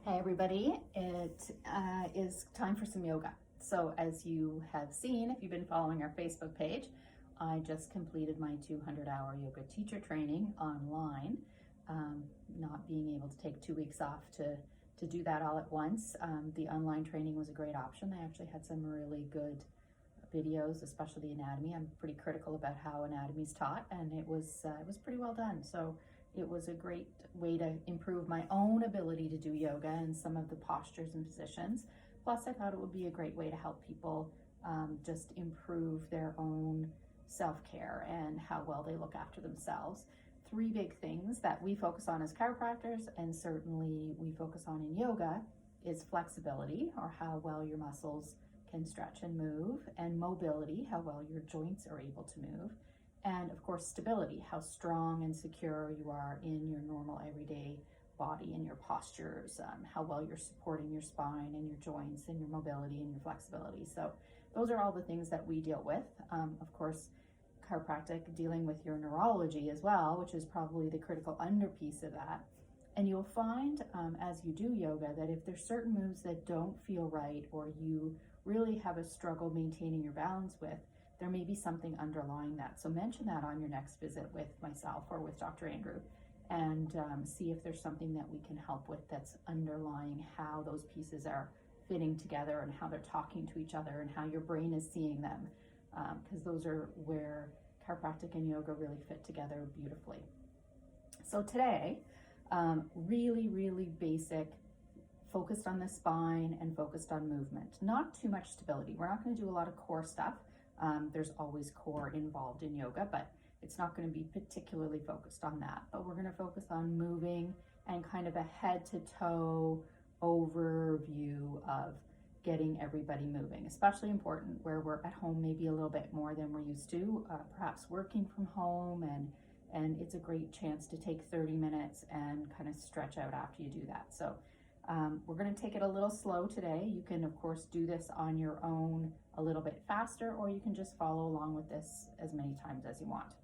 Hi everybody, it is time for some yoga. So as you have seen, if you've been following our Facebook page, I just completed my 200-hour yoga teacher training online. Not being able to take 2 weeks off to do that all at once. The online training was a great option. They actually had some really good videos, especially the anatomy. I'm pretty critical about how anatomy is taught, and it was pretty well done. So it was a great way to improve my own ability to do yoga and some of the postures and positions. Plus, I thought it would be a great way to help people just improve their own self-care and how well they look after themselves. 3 big things that we focus on as chiropractors, and certainly we focus on in yoga, is flexibility, or how well your muscles can stretch and move, and mobility, how well your joints are able to move, and of course stability, how strong and secure you are in your normal everyday body and your postures, how well you're supporting your spine and your joints and your mobility and your flexibility. So those are all the things that we deal with. Of course, chiropractic dealing with your neurology as well, which is probably the critical underpiece of that. And you'll find as you do yoga that if there's certain moves that don't feel right, or you really have a struggle maintaining your balance with, there may be something underlying that. So mention that on your next visit with myself or with Dr. Andrew, and see if there's something that we can help with that's underlying how those pieces are fitting together and how they're talking to each other and how your brain is seeing them, because those are where chiropractic and yoga really fit together beautifully. So today, really basic, focused on the spine and focused on movement. Not too much stability. We're not going to do a lot of core stuff. There's always core involved in yoga, but it's not going to be particularly focused on that. But we're going to focus on moving and kind of a head to toe overview of getting everybody moving. Especially important where we're at home maybe a little bit more than we're used to, perhaps working from home, and it's a great chance to take 30 minutes and kind of stretch out after you do that. So we're going to take it a little slow today. You can, of course, do this on your own a little bit faster, or you can just follow along with this as many times as you want.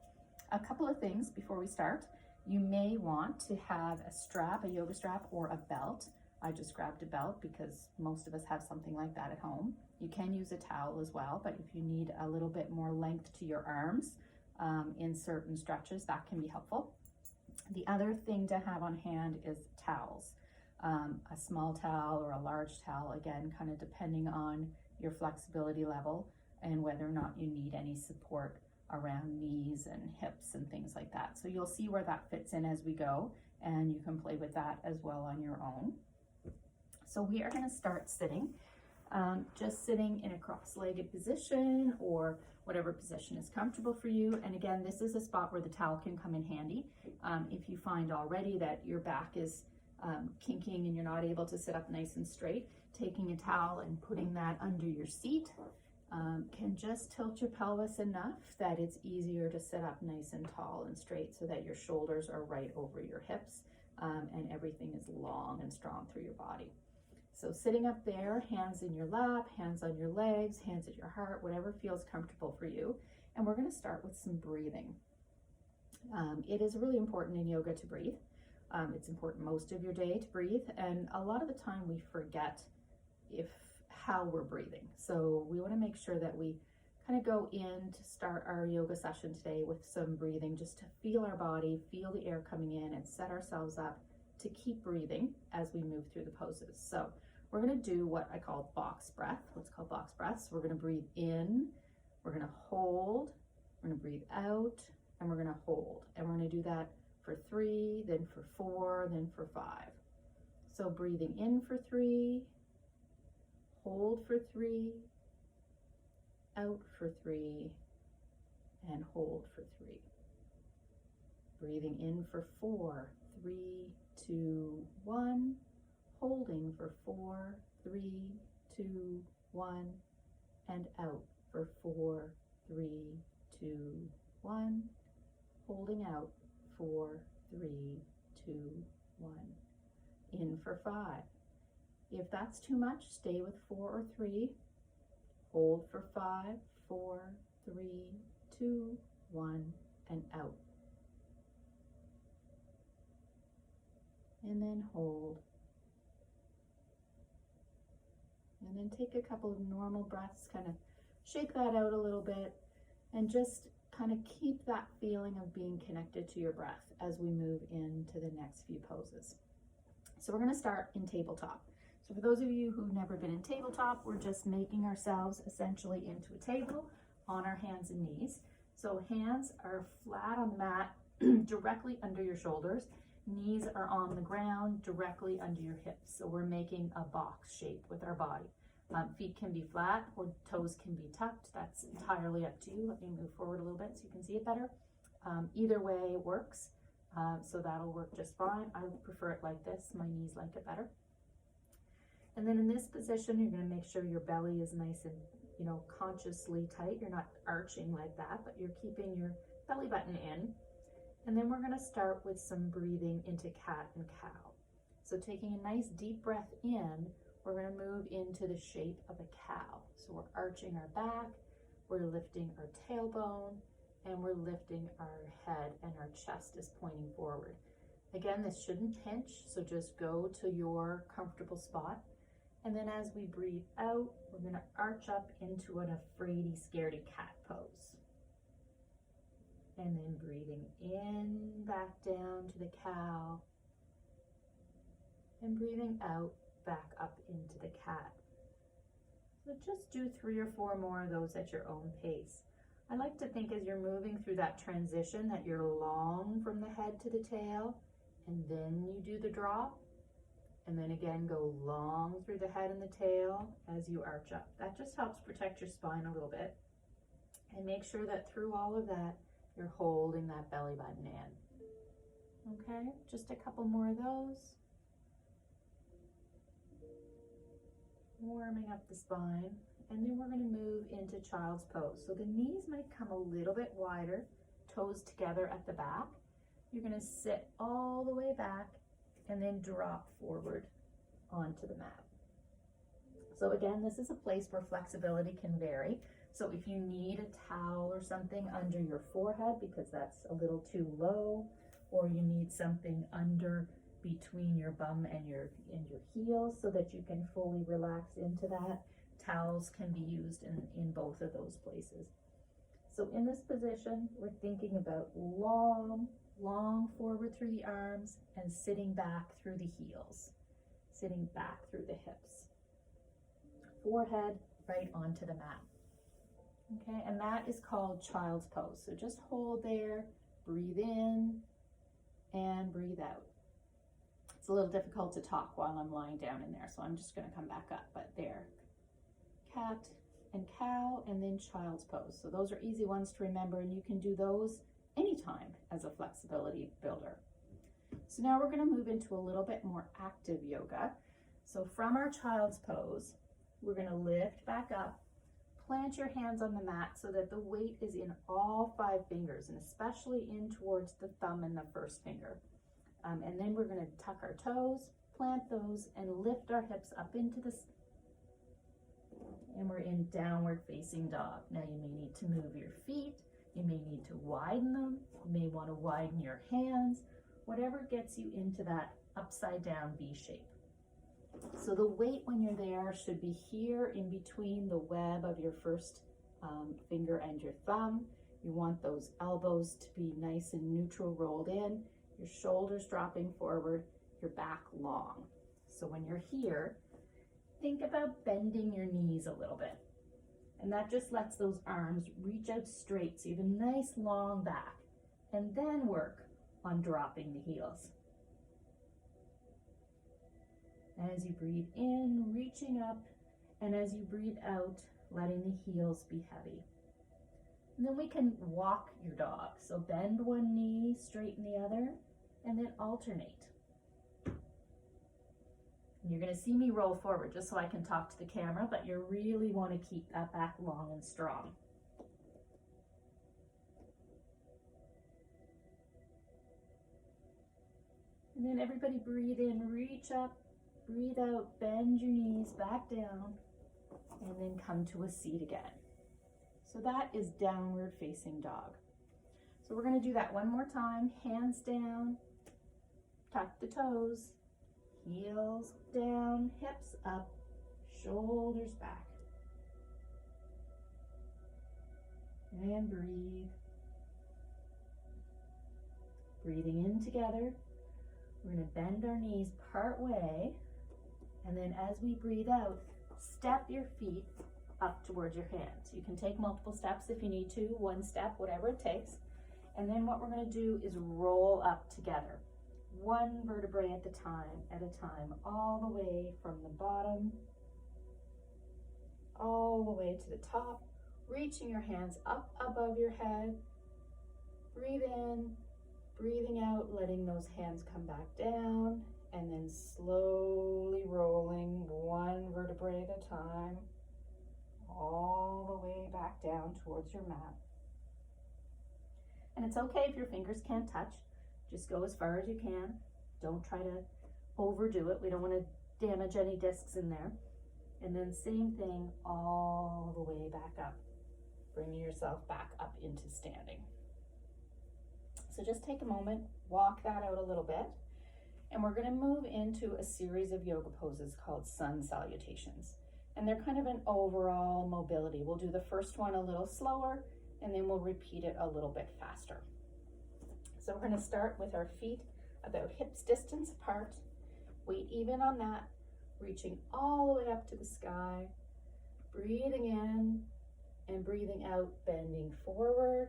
A couple of things before we start. You may want to have a strap, a yoga strap, or a belt. I just grabbed a belt because most of us have something like that at home. You can use a towel as well, but if you need a little bit more length to your arms in certain stretches, that can be helpful. The other thing to have on hand is towels. A small towel or a large towel, again, kind of depending on your flexibility level and whether or not you need any support around knees and hips and things like that. So you'll see where that fits in as we go, and you can play with that as well on your own. So we are going to start sitting, just sitting in a cross-legged position or whatever position is comfortable for you. And again, this is a spot where the towel can come in handy. If you find already that your back is kinking and you're not able to sit up nice and straight, taking a towel and putting that under your seat can just tilt your pelvis enough that it's easier to sit up nice and tall and straight, so that your shoulders are right over your hips and everything is long and strong through your body. So sitting up there, hands in your lap, hands on your legs, hands at your heart, whatever feels comfortable for you. And we're going to start with some breathing. It is really important in yoga to breathe. It's important most of your day to breathe, and a lot of the time we forget how we're breathing. So we want to make sure that we kind of go in to start our yoga session today with some breathing, just to feel our body, feel the air coming in, and set ourselves up to keep breathing as we move through the poses. So we're going to do what I call box breath, what's called box breaths. We're going to breathe in, we're going to hold, we're going to breathe out, and we're going to hold. And we're going to do that for 3, then for 4, then for 5. So breathing in for 3, hold for 3, out for 3, and hold for 3. Breathing in for 4, 3, 2, 1, holding for 4, 3, 2, 1, and out for 4, 3, 2, 1, holding out 4, 3, 2, 1. In for 5. If that's too much, stay with 4 or 3. Hold for 5, 4, 3, 2, 1, and out. And then hold. And then take a couple of normal breaths, kind of shake that out a little bit, and just kind of keep that feeling of being connected to your breath as we move into the next few poses. So we're going to start in tabletop. So for those of you who've never been in tabletop, we're just making ourselves essentially into a table on our hands and knees. So hands are flat on the mat directly under your shoulders. Knees are on the ground directly under your hips. So we're making a box shape with our body. Feet can be flat or toes can be tucked. That's entirely up to you. Let me move forward a little bit so you can see it better. Either way works. So that'll work just fine. I prefer it like this. My knees like it better. And then in this position, you're going to make sure your belly is nice and, consciously tight. You're not arching like that, but you're keeping your belly button in. And then we're going to start with some breathing into cat and cow. So taking a nice deep breath in, we're going to move into the shape of a cow. So we're arching our back, we're lifting our tailbone, and we're lifting our head, and our chest is pointing forward. Again, this shouldn't pinch, so just go to your comfortable spot. And then as we breathe out, we're going to arch up into an afraidy, scaredy cat pose. And then breathing in, back down to the cow, and breathing out, back up into the cat. So just do 3 or 4 more of those at your own pace. I like to think as you're moving through that transition that you're long from the head to the tail, and then you do the drop, and then again go long through the head and the tail as you arch up. That just helps protect your spine a little bit, and make sure that through all of that you're holding that belly button in. Okay, just a couple more of those. Warming up the spine, and then we're going to move into child's pose. So the knees might come a little bit wider, toes together at the back. You're going to sit all the way back and then drop forward onto the mat. So again, this is a place where flexibility can vary. So if you need a towel or something under your forehead because that's a little too low, or you need something under between your bum and your heels so that you can fully relax into that, towels can be used in both of those places. So in this position, we're thinking about long forward through the arms and sitting back through the heels, sitting back through the hips. Forehead right onto the mat. Okay, and that is called child's pose. So just hold there, breathe in and breathe out. It's a little difficult to talk while I'm lying down in there, so I'm just going to come back up, but there. Cat and cow, and then child's pose. So those are easy ones to remember, and you can do those anytime as a flexibility builder. So now we're going to move into a little bit more active yoga. So from our child's pose, we're going to lift back up, plant your hands on the mat so that the weight is in all 5 fingers, and especially in towards the thumb and the first finger. And then we're going to tuck our toes, plant those, and lift our hips up into this. And we're in downward facing dog. Now you may need to move your feet. You may need to widen them. You may want to widen your hands. Whatever gets you into that upside down V shape. So the weight when you're there should be here in between the web of your first finger and your thumb. You want those elbows to be nice and neutral, rolled in. Your shoulders dropping forward, your back long. So when you're here, think about bending your knees a little bit. And that just lets those arms reach out straight, so you have a nice long back. And then work on dropping the heels. As you breathe in, reaching up, and as you breathe out, letting the heels be heavy. And then we can walk your dog. So bend one knee, straighten the other, and then alternate. And you're going to see me roll forward just so I can talk to the camera, but you really want to keep that back long and strong. And then everybody breathe in, reach up, breathe out, bend your knees back down, and then come to a seat again. So that is downward facing dog. So we're going to do that one more time. Hands down, tuck the toes, heels down, hips up, shoulders back. And breathe. Breathing in together. We're going to bend our knees part way. And then as we breathe out, step your feet up towards your hands. You can take multiple steps if you need to, one step, whatever it takes. And then what we're going to do is roll up together, one vertebrae at a time, all the way from the bottom, all the way to the top, reaching your hands up above your head. Breathe in, breathing out, letting those hands come back down, and then slowly rolling one vertebrae at a time, all the way back down towards your mat. And it's okay if your fingers can't touch. Just go as far as you can. Don't try to overdo it. We don't want to damage any discs in there. And then same thing all the way back up, bringing yourself back up into standing. So just take a moment, walk that out a little bit, and we're going to move into a series of yoga poses called sun salutations. And they're kind of an overall mobility. We'll do the first one a little slower, and then we'll repeat it a little bit faster. So we're going to start with our feet about hips distance apart, weight even on that, reaching all the way up to the sky, breathing in and breathing out, bending forward.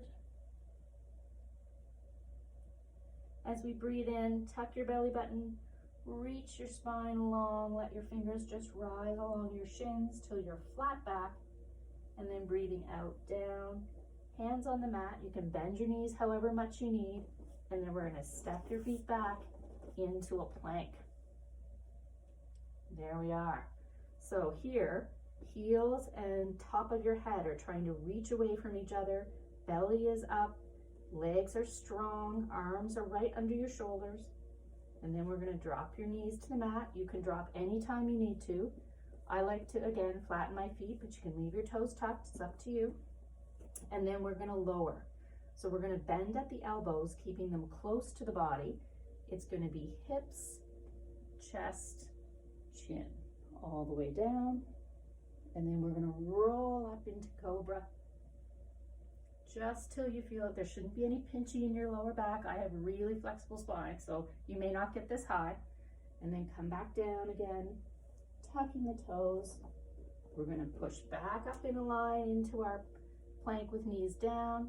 As we breathe in, tuck your belly button, reach your spine long, let your fingers just rise along your shins till you're flat back, and then breathing out, down, hands on the mat. You can bend your knees however much you need, and then we're going to step your feet back into a plank. There we are. So here, heels and top of your head are trying to reach away from each other, belly is up, legs are strong, arms are right under your shoulders, and then we're going to drop your knees to the mat. You can drop anytime you need to. I like to, again, flatten my feet, but you can leave your toes tucked, it's up to you. And then we're going to lower. So we're going to bend at the elbows, keeping them close to the body. It's going to be hips, chest, chin, all the way down. And then we're going to roll up into cobra, just till you feel that there shouldn't be any pinchy in your lower back. I have a really flexible spine, so you may not get this high. And then come back down again, tucking the toes. We're going to push back up in a line into our plank with knees down,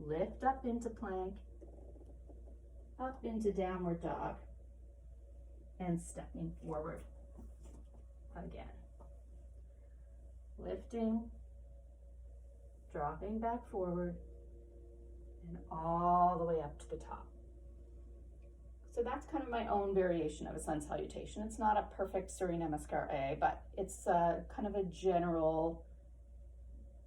lift up into plank, up into downward dog, and stepping forward again. Lifting, dropping back forward, and all the way up to the top. So that's kind of my own variation of a sun salutation. It's not a perfect Surya Namaskar A, but it's kind of a general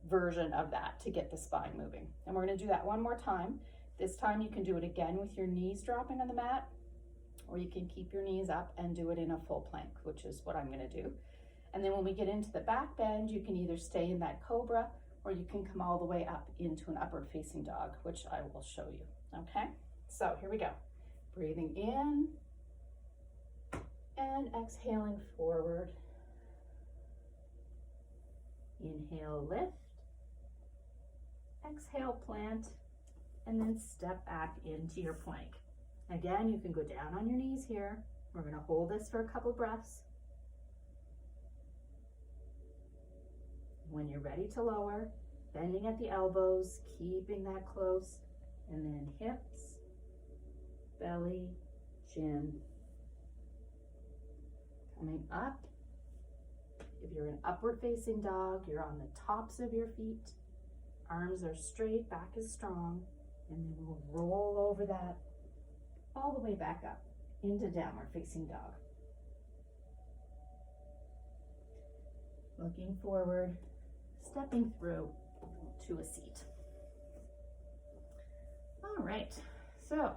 version of that to get the spine moving. And we're going to do that one more time. This time you can do it again with your knees dropping on the mat, or you can keep your knees up and do it in a full plank, which is what I'm going to do. And then when we get into the back bend, you can either stay in that cobra, or you can come all the way up into an upward facing dog, which I will show you. Okay, so here we go. Breathing in and exhaling forward. Inhale, lift. Exhale, plant, and then step back into your plank. Again, you can go down on your knees here. We're going to hold this for a couple breaths. When you're ready to lower, bending at the elbows, keeping that close, and then hips, belly, chin. Coming up. If you're an upward facing dog, you're on the tops of your feet. Arms are straight, back is strong, and then we'll roll over that all the way back up into downward facing dog. Looking forward, stepping through to a seat. All right, so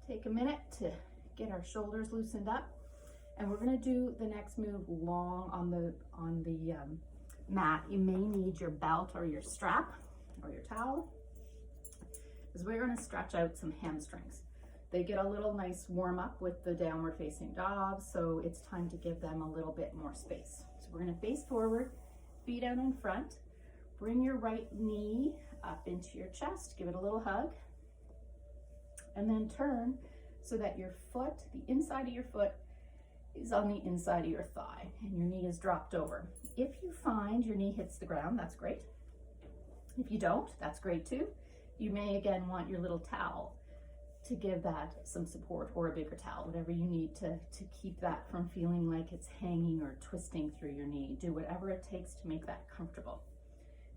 take a minute to get our shoulders loosened up, and we're going to do the next move long on the mat. You may need your belt or your strap or your towel, because we're going to stretch out some hamstrings. They get a little nice warm up with the downward facing dog, so it's time to give them a little bit more space. So we're gonna face forward, feet out in front. Bring your right knee up into your chest, give it a little hug, and then turn so that your foot, the inside of your foot, is on the inside of your thigh and your knee is dropped over. If you find your knee hits the ground, that's great. If you don't, that's great too. You may again want your little towel to give that some support, or a bigger towel, whatever you need to keep that from feeling like it's hanging or twisting through your knee. Do whatever it takes to make that comfortable.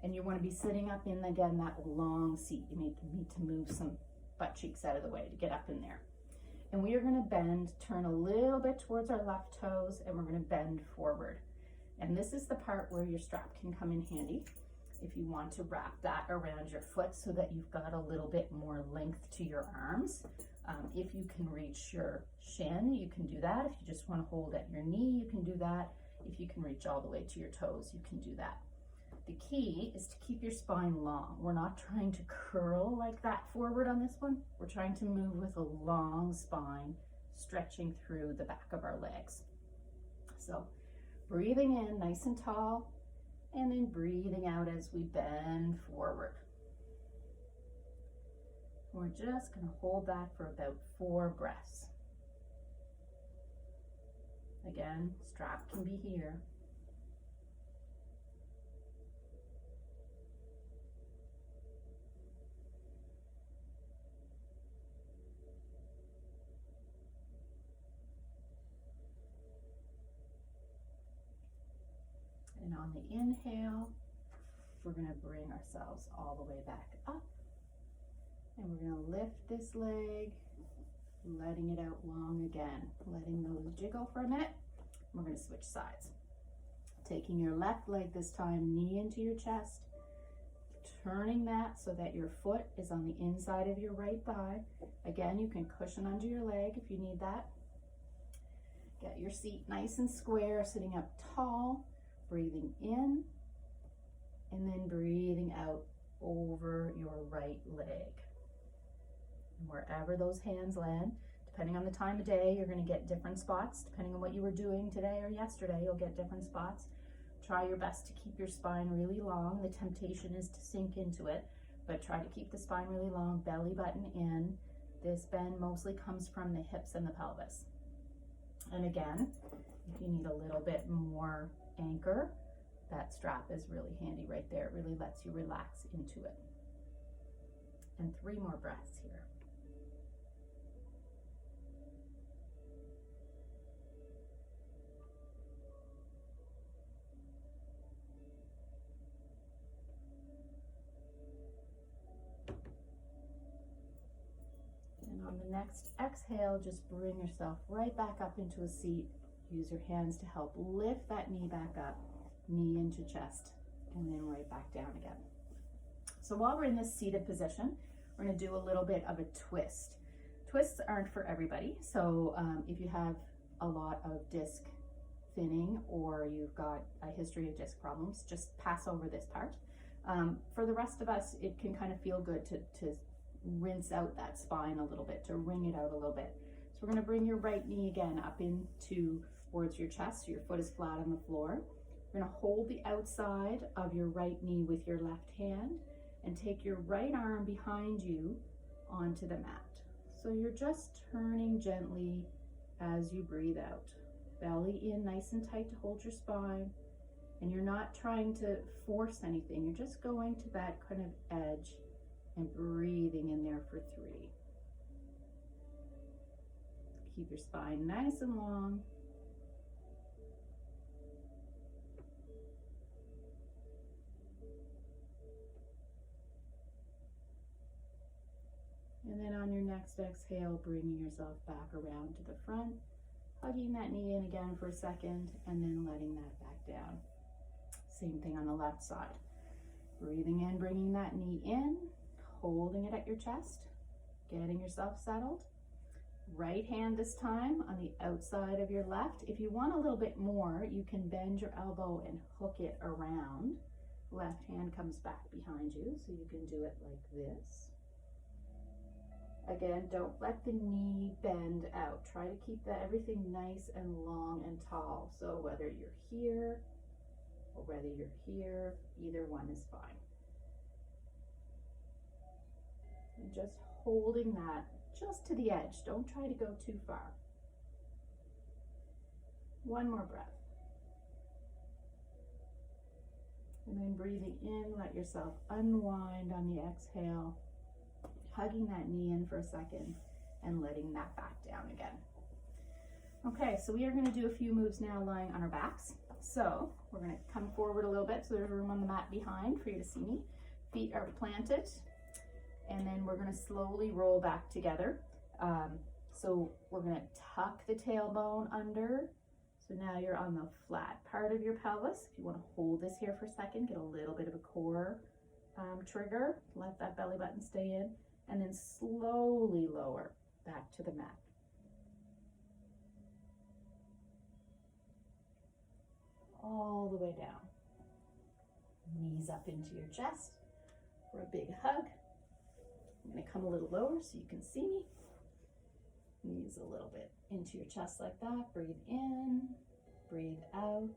And you want to be sitting up in, again, that long seat. You need to move some butt cheeks out of the way to get up in there. And we are going to bend, turn a little bit towards our left toes, and we're going to bend forward. And this is the part where your strap can come in handy if you want to wrap that around your foot so that you've got a little bit more length to your arms. If you can reach your shin, you can do that. If you just want to hold at your knee, you can do that. If you can reach all the way to your toes, you can do that. The key is to keep your spine long. We're not trying to curl like that forward on this one. We're trying to move with a long spine, stretching through the back of our legs. So breathing in nice and tall, and then breathing out as we bend forward. We're just going to hold that for about 4 breaths. Again, strap can be here. And on the inhale, we're going to bring ourselves all the way back up. And we're going to lift this leg, letting it out long again, letting those jiggle for a minute. We're going to switch sides. Taking your left leg this time, knee into your chest, turning that so that your foot is on the inside of your right thigh. Again, you can cushion under your leg if you need that. Get your seat nice and square, sitting up tall. Breathing in, and then breathing out over your right leg. And wherever those hands land, depending on the time of day, you're going to get different spots. Depending on what you were doing today or yesterday, you'll get different spots. Try your best to keep your spine really long. The temptation is to sink into it, but try to keep the spine really long, belly button in. This bend mostly comes from the hips and the pelvis. And again, if you need a little bit more anchor, that strap is really handy right there. It really lets you relax into it. And 3 more breaths here. And on the next exhale, just bring yourself right back up into a seat. Use your hands to help lift that knee back up, knee into chest, and then right back down again. So while we're in this seated position, we're going to do a little bit of a twist. Twists aren't for everybody, so if you have a lot of disc thinning or you've got a history of disc problems, just pass over this part. For the rest of us, it can kind of feel good to rinse out that spine a little bit, to wring it out a little bit. So we're going to bring your right knee again up into towards your chest, so your foot is flat on the floor. You're going to hold the outside of your right knee with your left hand and take your right arm behind you onto the mat. So you're just turning gently as you breathe out. Belly in nice and tight to hold your spine, and you're not trying to force anything. You're just going to that kind of edge and breathing in there for 3. Keep your spine nice and long. And then on your next exhale, bringing yourself back around to the front, hugging that knee in again for a second, and then letting that back down. Same thing on the left side. Breathing in, bringing that knee in, holding it at your chest, getting yourself settled. Right hand this time on the outside of your left. If you want a little bit more, you can bend your elbow and hook it around. Left hand comes back behind you, so you can do it like this. Again, don't let the knee bend out. Try to keep everything nice and long and tall. So whether you're here or whether you're here, either one is fine. And just holding that just to the edge. Don't try to go too far. One more breath. And then breathing in, let yourself unwind on the exhale, hugging that knee in for a second and letting that back down again. Okay, so we are going to do a few moves now lying on our backs. So we're going to come forward a little bit so there's room on the mat behind for you to see me. Feet are planted, and then we're going to slowly roll back together. So we're going to tuck the tailbone under. So now you're on the flat part of your pelvis. If you want to hold this here for a second, get a little bit of a core trigger, let that belly button stay in, and then slowly lower back to the mat. All the way down. Knees up into your chest for a big hug. I'm going to come a little lower so you can see me. Knees a little bit into your chest like that. Breathe in, breathe out.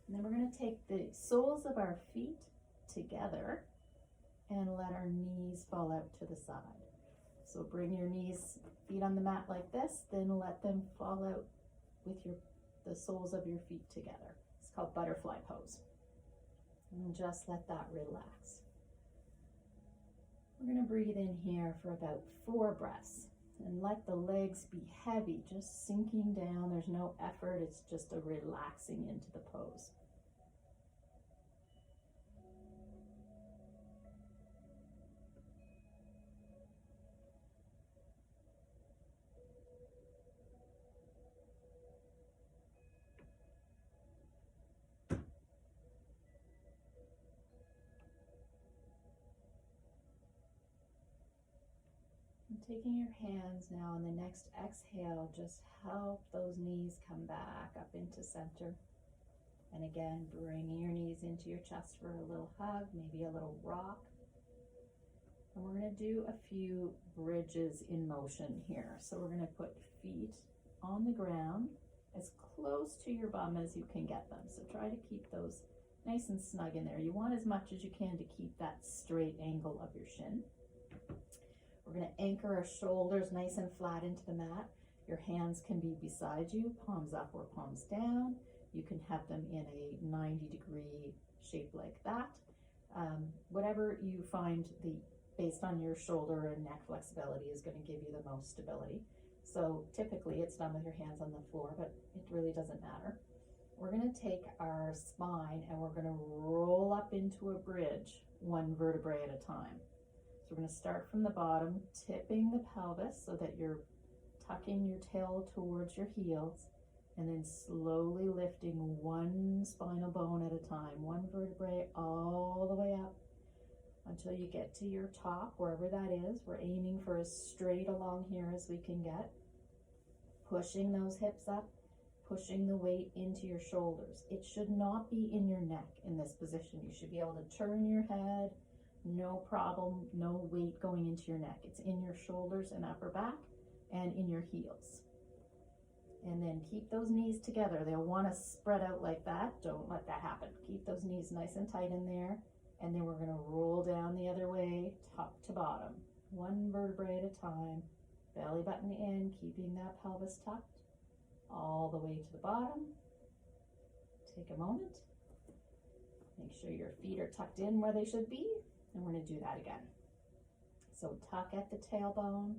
And then we're going to take the soles of our feet together and let our knees fall out to the side. So bring your knees, feet on the mat like this, then let them fall out with the soles of your feet together. It's called butterfly pose. And just let that relax. We're going to breathe in here for about 4 breaths and let the legs be heavy, just sinking down. There's no effort, it's just a relaxing into the pose. Taking your hands now on the next exhale, just help those knees come back up into center. And again, bringing your knees into your chest for a little hug, maybe a little rock. And we're going to do a few bridges in motion here. So we're going to put feet on the ground as close to your bum as you can get them. So try to keep those nice and snug in there. You want as much as you can to keep that straight angle of your shin. We're going to anchor our shoulders nice and flat into the mat. Your hands can be beside you, palms up or palms down. You can have them in a 90-degree shape like that. Whatever you find based on your shoulder and neck flexibility is going to give you the most stability. So typically it's done with your hands on the floor, but it really doesn't matter. We're going to take our spine and we're going to roll up into a bridge, 1 vertebrae at a time. So we're going to start from the bottom, tipping the pelvis so that you're tucking your tail towards your heels, and then slowly lifting 1 spinal bone at a time, 1 vertebrae all the way up until you get to your top, wherever that is. We're aiming for as straight along here as we can get. Pushing those hips up, pushing the weight into your shoulders. It should not be in your neck in this position. You should be able to turn your head. No problem, no weight going into your neck. It's in your shoulders and upper back and in your heels. And then keep those knees together. They'll want to spread out like that. Don't let that happen. Keep those knees nice and tight in there. And then we're going to roll down the other way, top to bottom. 1 vertebrae at a time. Belly button in, keeping that pelvis tucked all the way to the bottom. Take a moment. Make sure your feet are tucked in where they should be. And we're going to do that again. So tuck at the tailbone,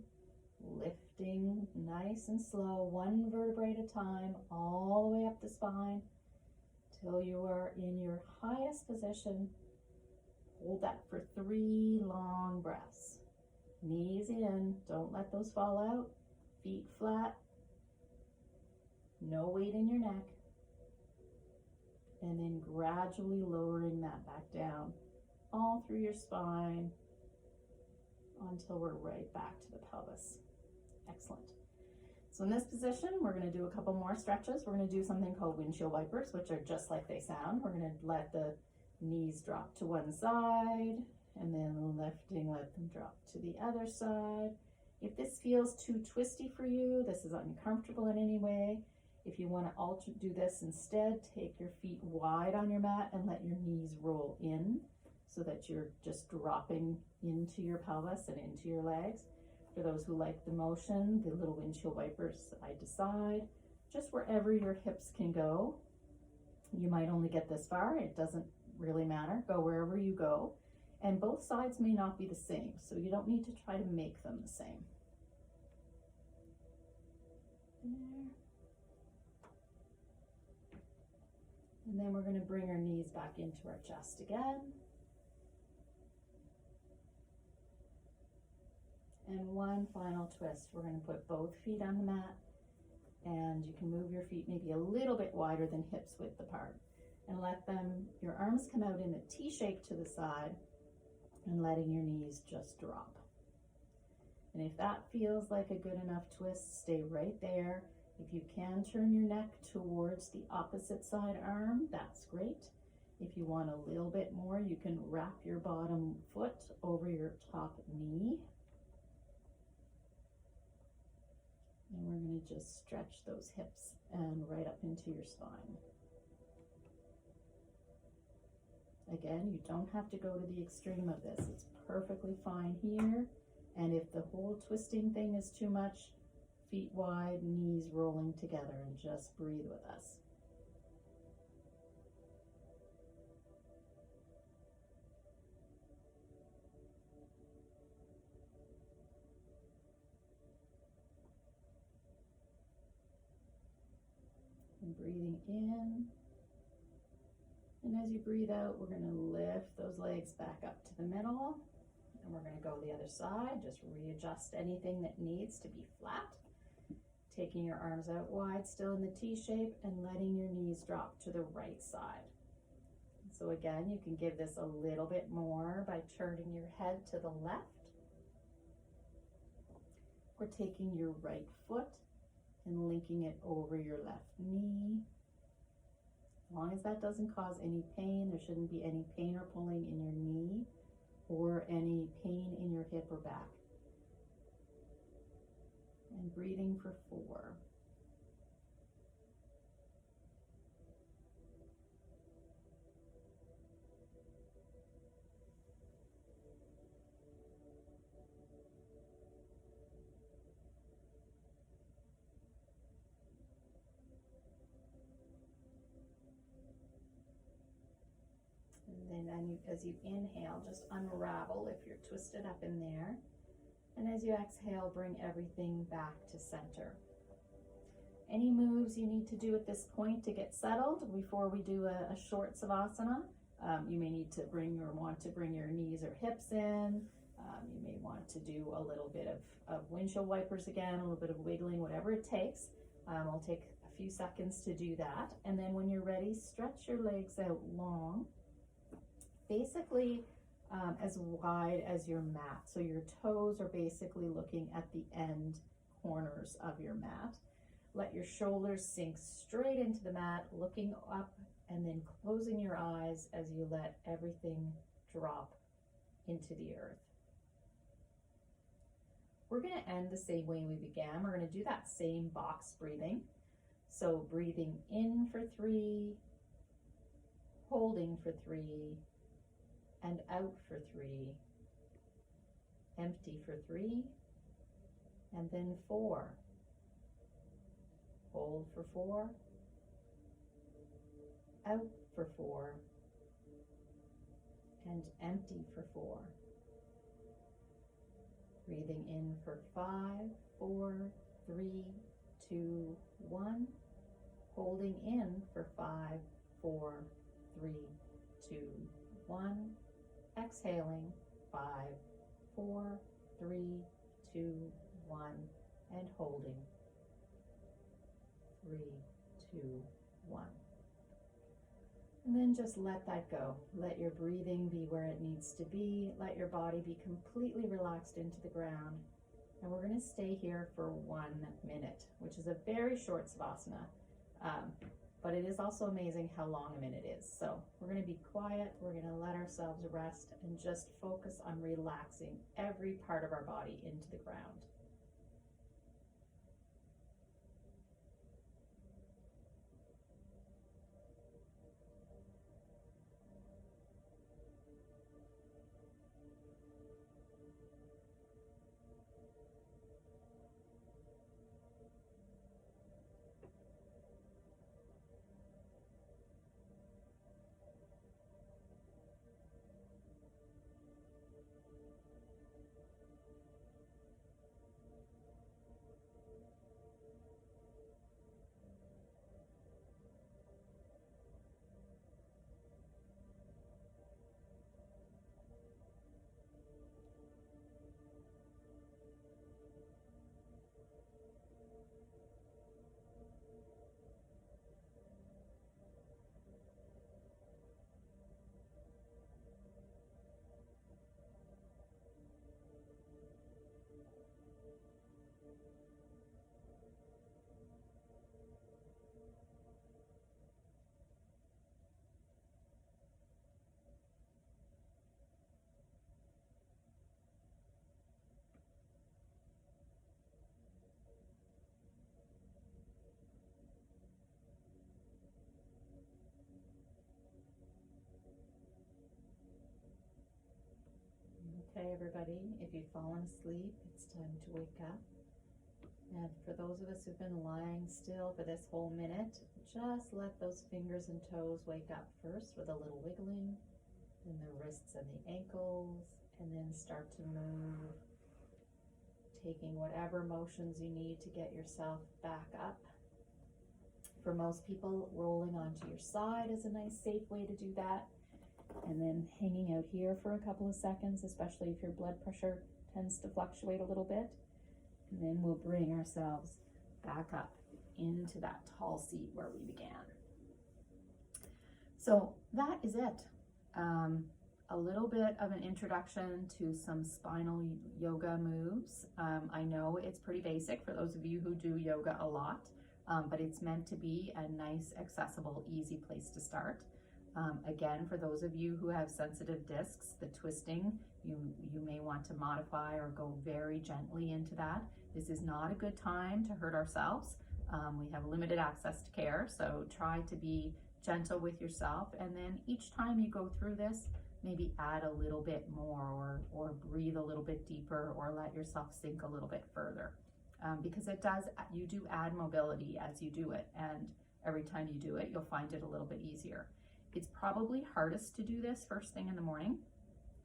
lifting nice and slow, 1 vertebrae at a time, all the way up the spine till you are in your highest position. Hold that for 3 long breaths. Knees in, don't let those fall out. Feet flat, no weight in your neck. And then gradually lowering that back down all through your spine until we're right back to the pelvis. Excellent. So in this position, we're going to do a couple more stretches. We're going to do something called windshield wipers, which are just like they sound. We're going to let the knees drop to one side, and then lifting, let them drop to the other side. If this feels too twisty for you, this is uncomfortable in any way, if you want to do this instead, take your feet wide on your mat and let your knees roll in so that you're just dropping into your pelvis and into your legs. For those who like the motion, the little windshield wipers side to side, just wherever your hips can go. You might only get this far, it doesn't really matter, go wherever you go. And both sides may not be the same, so you don't need to try to make them the same. There. And then we're going to bring our knees back into our chest again. And one final twist. We're going to put both feet on the mat, and you can move your feet maybe a little bit wider than hips width apart. And let them, your arms come out in a T shape to the side, and letting your knees just drop. And if that feels like a good enough twist, stay right there. If you can turn your neck towards the opposite side arm, that's great. If you want a little bit more, you can wrap your bottom foot over your top knee. And we're going to just stretch those hips and right up into your spine. Again, you don't have to go to the extreme of this. It's perfectly fine here. And if the whole twisting thing is too much, feet wide, knees rolling together, and just breathe with us. And breathing in. And as you breathe out, we're going to lift those legs back up to the middle. And we're going to go the other side. Just readjust anything that needs to be flat. Taking your arms out wide, still in the T shape, and letting your knees drop to the right side. So again, you can give this a little bit more by turning your head to the left. Or taking your right foot and linking it over your left knee. As long as that doesn't cause any pain, there shouldn't be any pain or pulling in your knee or any pain in your hip or back. And breathing for 4. And then as you inhale, just unravel if you're twisted up in there. And as you exhale, bring everything back to center. Any moves you need to do at this point to get settled before we do a short savasana? You may need to want to bring your knees or hips in. You may want to do a little bit of windshield wipers again, a little bit of wiggling, whatever it takes. I'll take a few seconds to do that. And then when you're ready, stretch your legs out long. Basically, as wide as your mat. So your toes are basically looking at the end corners of your mat. Let your shoulders sink straight into the mat, looking up and then closing your eyes as you let everything drop into the earth. We're going to end the same way we began. We're going to do that same box breathing. So breathing in for 3, holding for 3, and out for 3, empty for 3, and then 4, hold for 4, out for 4, and empty for 4. Breathing in for 5, 4, 3, 2, 1, holding in for 5, 4, 3, 2, 1, exhaling 5, 4, 3, 2, 1, and holding 3, 2, 1. And then just let that go. Let your breathing be where it needs to be. Let your body be completely relaxed into the ground. And we're going to stay here for 1 minute, which is a very short savasana. but it is also amazing how long a minute is. So we're going to be quiet, we're going to let ourselves rest and just focus on relaxing every part of our body into the ground. Okay, everybody, if you've fallen asleep, it's time to wake up. And for those of us who've been lying still for this whole minute, just let those fingers and toes wake up first with a little wiggling, then the wrists and the ankles, and then start to move, taking whatever motions you need to get yourself back up. For most people, rolling onto your side is a nice, safe way to do that. And then hanging out here for a couple of seconds, especially if your blood pressure tends to fluctuate a little bit. And then we'll bring ourselves back up into that tall seat where we began. So that is it. A little bit of an introduction to some spinal yoga moves. I know it's pretty basic for those of you who do yoga a lot, but it's meant to be a nice, accessible, easy place to start. Again, for those of you who have sensitive discs, the twisting, you may want to modify or go very gently into that. This is not a good time to hurt ourselves. We have limited access to care, so try to be gentle with yourself. And then each time you go through this, maybe add a little bit more or breathe a little bit deeper or let yourself sink a little bit further. Because you do add mobility as you do it. And every time you do it, you'll find it a little bit easier. It's probably hardest to do this first thing in the morning,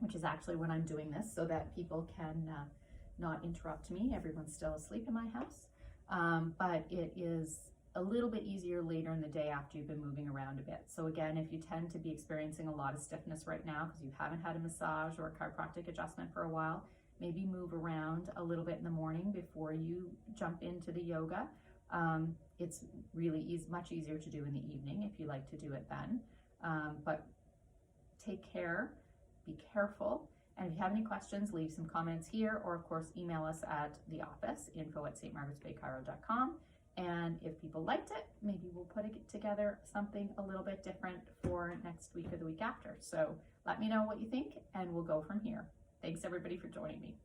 which is actually when I'm doing this so that people can not interrupt me. Everyone's still asleep in my house. But it is a little bit easier later in the day after you've been moving around a bit. So again, if you tend to be experiencing a lot of stiffness right now because you haven't had a massage or a chiropractic adjustment for a while, maybe move around a little bit in the morning before you jump into the yoga. It's really much easier to do in the evening if you like to do it then. But take care, be careful, and if you have any questions, leave some comments here, or of course email us at the office, info@stmargaretspaychiro.com. And if people liked it, maybe we'll put together something a little bit different for next week or the week after. So let me know what you think and we'll go from here. Thanks everybody for joining me.